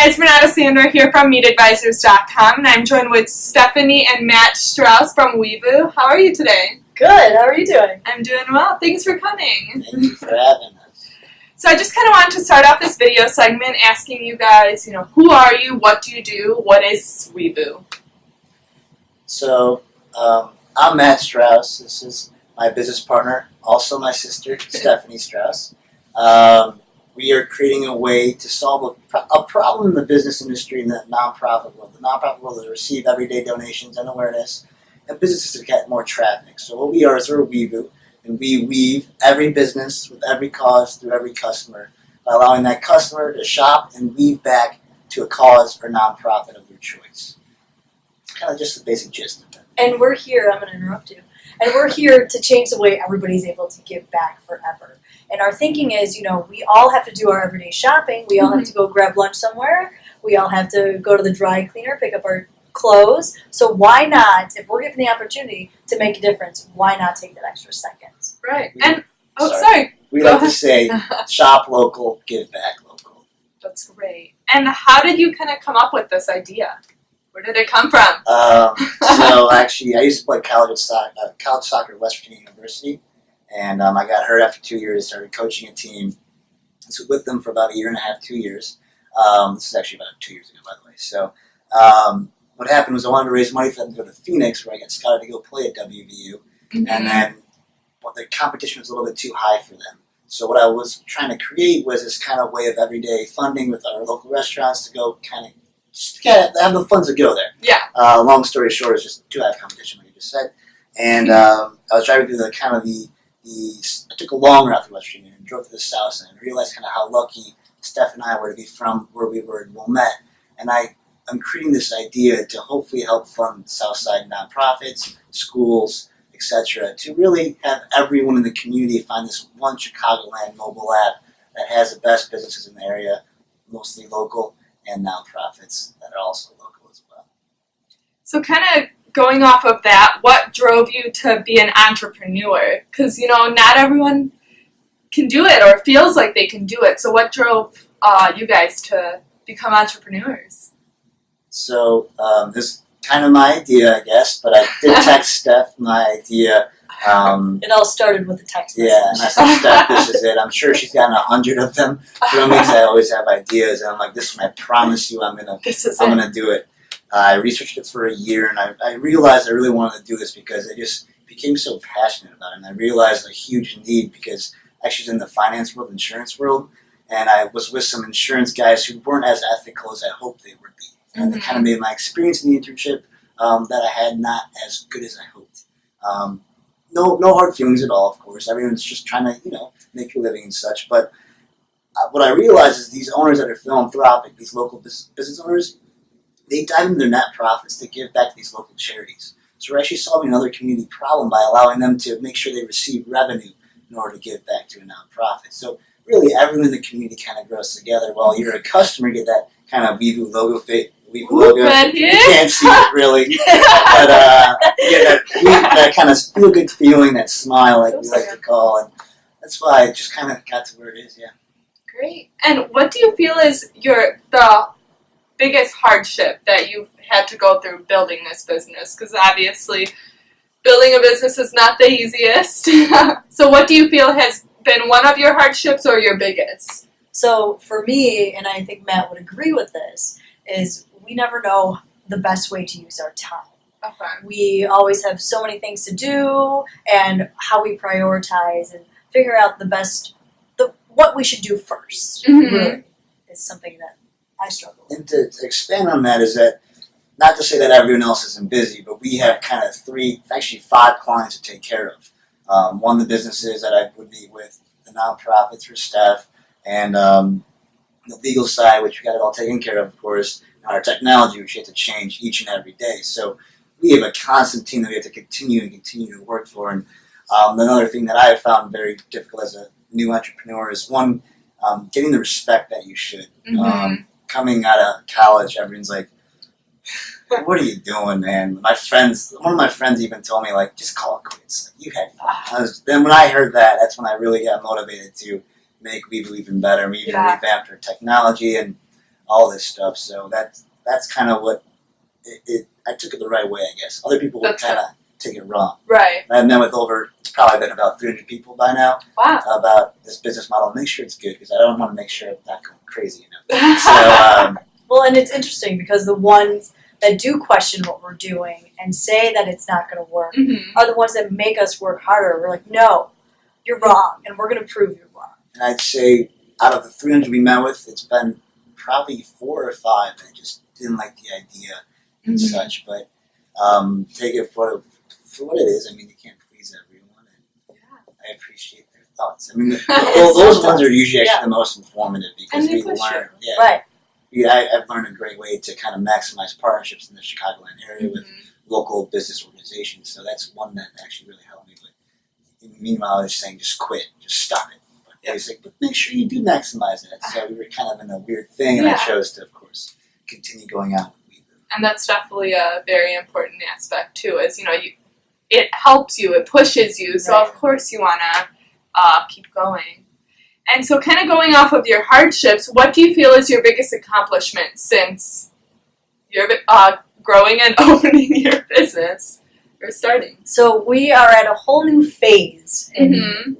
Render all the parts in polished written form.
it's Renata Sandor here from MeetAdvisors.com, and I'm joined with Stephanie and Matt Strauss from Weevu. How are you today? Good. How are you doing? I'm doing well. Thanks for coming. Thank you for having us. So I just kind of wanted to start off this video segment asking you guys, who are you? What do you do? What is Weevu? So, I'm Matt Strauss. This is my business partner, also my sister, Stephanie Strauss. We are creating a way to solve a problem in the business industry in the nonprofit world. The nonprofit world that receive everyday donations and awareness, and businesses to get more traffic. So what we are is we're a Weevu, and we weave every business with every cause through every customer by allowing that customer to shop and weave back to a cause or nonprofit of their choice. It's kind of just the basic gist of it. And we're here, I'm going to interrupt you, and we're here to change the way everybody's able to give back forever. And our thinking is, we all have to do our everyday shopping. We all have to go grab lunch somewhere. We all have to go to the dry cleaner, pick up our clothes. So why not, if we're given the opportunity to make a difference, why not take that extra second? Right. We like to say, shop local, give back local. That's great. And how did you kind of come up with this idea? Where did it come from? So actually, I used to play college soccer at West Virginia University. And I got hurt after 2 years, started coaching a team. I was with them for about 1.5 years, 2 years. This is actually about 2 years ago, by the way. So what happened was I wanted to raise money for them to go to Phoenix, where I got scouted to go play at WVU. Mm-hmm. And then the competition was a little bit too high for them. So what I was trying to create was this kind of way of everyday funding with our local restaurants to go kind of just have the funds to go there. Yeah. Long story short, it's just too high of competition, like you just said. And I was driving through I took a long route through West Virginia and drove to the south side and realized kind of how lucky Steph and I were to be from where we were in Wilmette. And I'm creating this idea to hopefully help fund Southside nonprofits, schools, etc., to really have everyone in the community find this one Chicagoland mobile app that has the best businesses in the area, mostly local, and nonprofits that are also local as well. So kind of going off of that, what drove you to be an entrepreneur? Because, not everyone can do it or feels like they can do it. So what drove you guys to become entrepreneurs? So this is kind of my idea, I guess, but I did text Steph my idea. It all started with a text message. Yeah, and I said, Steph, this is it. I'm sure she's gotten 100 of them from me because I always have ideas. And I'm like, this one, I promise you I'm gonna do it. I researched it for a year, and I realized I really wanted to do this because I just became so passionate about it. And I realized a huge need because I was in the finance world, insurance world, and I was with some insurance guys who weren't as ethical as I hoped they would be. And it kind of made my experience in the internship that I had not as good as I hoped. No hard feelings at all, of course. Everyone's just trying to, make a living and such. But what I realized is these owners that are philanthropic, these local business owners, they dive into their net profits to give back to these local charities. So we're actually solving another community problem by allowing them to make sure they receive revenue in order to give back to a nonprofit. So really everyone in the community kind of grows together. While you're a customer, you get that kind of Weevu logo fit. Weevu logo. You can't see it really. But you get that kind of feel-good feeling, that smile like we like to call. And that's why it just kind of got to where it is, yeah. Great. And what do you feel is the biggest hardship that you've had to go through building this business? Because obviously building a business is not the easiest. So what do you feel has been one of your hardships or your biggest? So for me, and I think Matt would agree with this, is we never know the best way to use our time. Okay. We always have so many things to do, and how we prioritize and figure out what we should do first, really, is something that I struggle with. And to expand on that is that, not to say that everyone else isn't busy, but we have kind of 5 clients to take care of. One of the businesses that I would be with, the nonprofits for Steph, and the legal side, which we got it all taken care of course, and our technology, which we have to change each and every day. So we have a constant team that we have to continue to work for. And another thing that I have found very difficult as a new entrepreneur is, one, getting the respect that you should. Coming out of college, everyone's like, what are you doing, man? One of my friends even told me, like, just call it quits. Like, you had fun. Then when I heard that, that's when I really got motivated to make Weevu even better. We even revamped our technology, and all this stuff. So that's kind of what I took it the right way, I guess. Other people would kind of take it wrong. Right. I've met with it's probably been about 300 people by now. Wow. About this business model. Make sure it's good because I don't want to make sure it's not going crazy, So, well, and it's interesting because the ones that do question what we're doing and say that it's not going to work are the ones that make us work harder. We're like, no, you're wrong, and we're going to prove you're wrong. And I'd say out of the 300 we met with, it's been probably 4 or 5 that just didn't like the idea and such. But take it for what it is. I mean, you can't please everyone, and I appreciate their thoughts. I mean, those ones are usually actually the most informative because we learn. Yeah, right. I've learned a great way to kind of maximize partnerships in the Chicagoland area with local business organizations. So that's one that actually really helped me. But meanwhile, I was saying, just quit, just stop it. But he's like, but make sure you do maximize it. So we were kind of in a weird thing, and I chose to, of course, continue going out with Weevu. And that's definitely a very important aspect too. Is it helps you, it pushes you. So of course you want to keep going. And so kind of going off of your hardships, what do you feel is your biggest accomplishment since you're growing and opening your business or starting? So we are at a whole new phase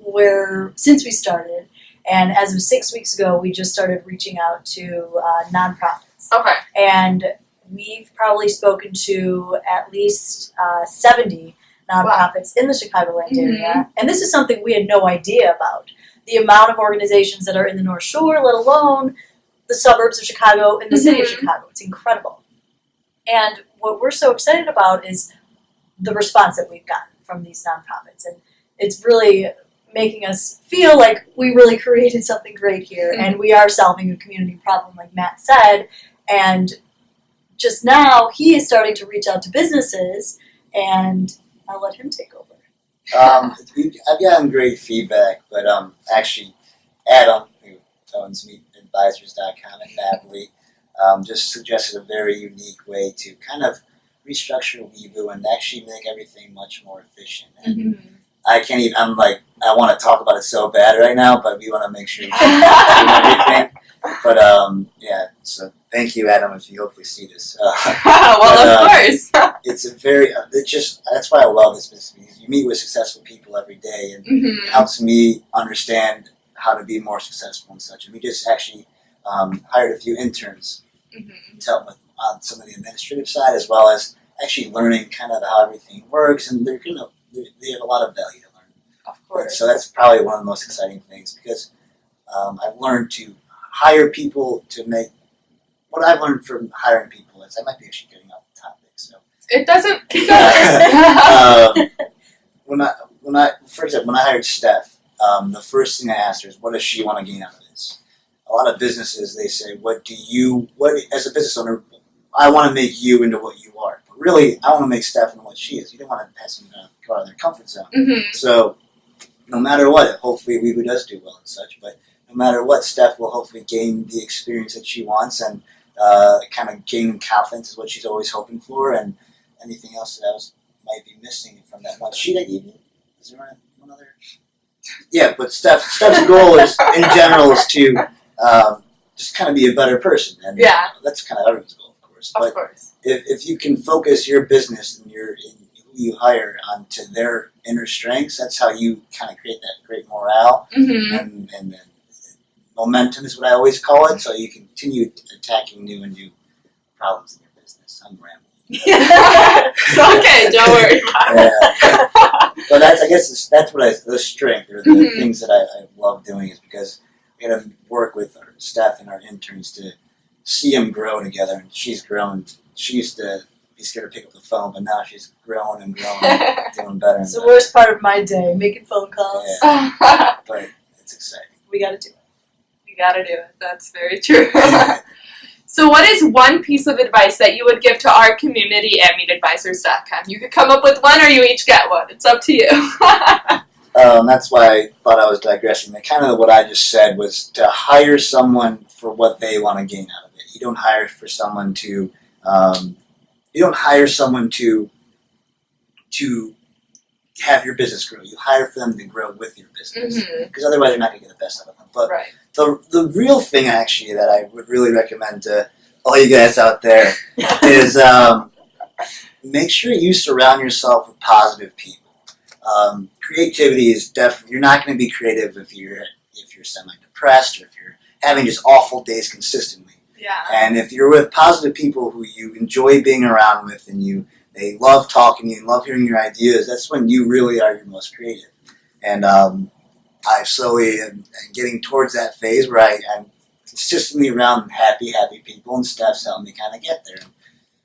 where since we started, and as of 6 weeks ago, we just started reaching out to nonprofits. Okay. And we've probably spoken to at least 70 nonprofits in the Chicagoland area. And this is something we had no idea about. The amount of organizations that are in the North Shore, let alone the suburbs of Chicago and the city of Chicago. It's incredible. And what we're so excited about is the response that we've gotten from these nonprofits. And it's really making us feel like we really created something great here. And we are solving a community problem, like Matt said. And just now, he is starting to reach out to businesses, and I'll let him take over. I've gotten great feedback, but actually, Adam, who owns MeetAdvisors.com in Napoli, just suggested a very unique way to kind of restructure Weevu and actually make everything much more efficient. And I can't even. I'm like, I want to talk about it so bad right now, but we want to make sure we do everything. But so thank you, Adam, if you hopefully see this. Well, of course. It's a very. That's why I love this business. Because you meet with successful people every day, and it helps me understand how to be more successful and such. And we just actually hired a few interns to help with on some of the administrative side, as well as actually learning kind of how everything works. And they have a lot of value to learn. Of course. And so that's probably one of the most exciting things because I've learned to hire people to make. What I've learned from hiring people is I might be actually getting off the topic. So it doesn't. For example, when I hired Steph, the first thing I asked her is, "What does she want to gain out of this?" A lot of businesses they say, "What as a business owner, I want to make you into what you are." But really, I want to make Steph into what she is. You don't want to have someone go out of their comfort zone. So no matter what, hopefully Weevu does do well and such. But no matter what, Steph will hopefully gain the experience that she wants and kind of gain confidence is what she's always hoping for. And anything else that I might be missing from that one sheet I gave you. Is there one other? Yeah, but Steph's goal is, in general, is to just kind of be a better person. And that's kind of everyone's goal, of course. Of course. If you can focus your business and who you hire onto their inner strengths, that's how you kind of create that great morale. And then momentum is what I always call it, so you continue attacking new problems in your business. I'm rambling. It's okay, don't worry about it. But I guess that's what the strength or the things that I love doing is because we got to work with our staff and our interns to see them grow together. And she's grown. She used to be scared to pick up the phone, but now she's grown and grown and doing better. It's the worst part of my day, making phone calls. Yeah. But it's exciting. We got to do it. You got to do it. That's very true. So what is one piece of advice that you would give to our community at MeetAdvisors.com? You could come up with one or you each get one. It's up to you. That's why I thought I was digressing. Kind of what I just said was to hire someone for what they want to gain out of it. You don't hire someone to have your business grow. You hire for them to grow with your business, because otherwise you're not going to get the best out of them. But Right. the real thing actually that I would really recommend to all you guys out there is make sure you surround yourself with positive people. Creativity is you're not going to be creative if you're semi-depressed or if you're having just awful days consistently. Yeah. And if you're with positive people who you enjoy being around with and they love talking to you and love hearing your ideas, that's when you really are your most creative. And I slowly am getting towards that phase where I'm consistently around happy people, and Steph's helping me kind of get there.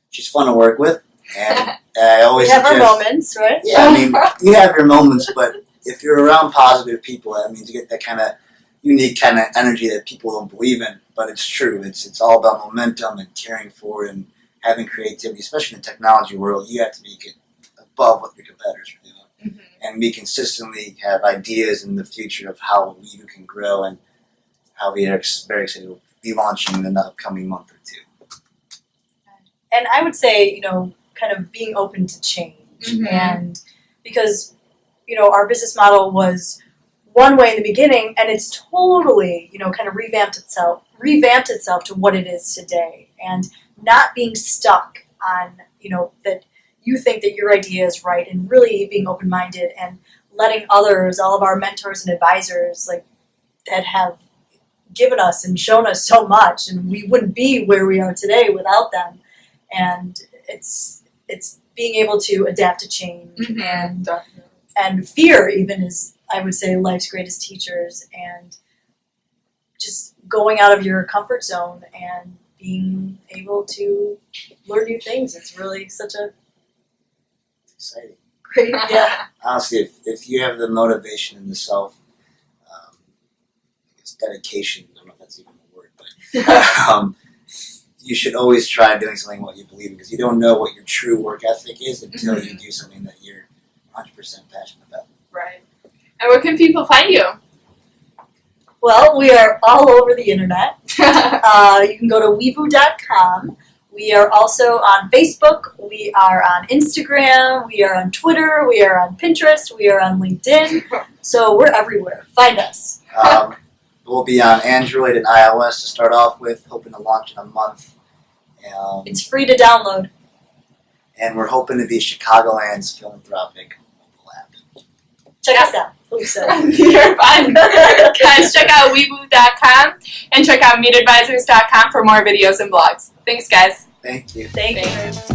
She's fun to work with, and I always We have our suggest- moments, right? Yeah, I mean, you have your moments, but if you're around positive people, that means you get that kind of unique kind of energy that people don't believe in, but it's true. It's all about momentum and caring for and having creativity, especially in the technology world. You have to be above what your competitors are doing, and we consistently have ideas in the future of how Weevu can grow and how we are very excited to be launching in the upcoming month or two. And I would say, kind of being open to change, and because our business model was one way in the beginning, and it's totally, kind of revamped itself to what it is today, and not being stuck on, that you think that your idea is right, and really being open-minded and letting others, all of our mentors and advisors, that have given us and shown us so much, and we wouldn't be where we are today without them. And it's being able to adapt to change, and fear even is, I would say, life's greatest teachers, and just going out of your comfort zone and being able to learn new things. It's really such a Exciting. great, yeah. Honestly, if you have the motivation and the dedication, I don't know if that's even a word, but you should always try doing something what you believe in, because you don't know what your true work ethic is until you do something that you're 100% passionate about. Right. And where can people find you? Well, we are all over the internet. You can go to weevu.com. We are also on Facebook. We are on Instagram. We are on Twitter. We are on Pinterest. We are on LinkedIn. So we're everywhere. Find us. We'll be on Android and iOS to start off with, hoping to launch in a month. It's free to download. And we're hoping to be Chicagoland's philanthropic mobile app. Check us out. Please. You're fun. Guys, check out Weevu.com and check out MeetAdvisors.com for more videos and blogs. Thanks, guys. Thank you. Thank you.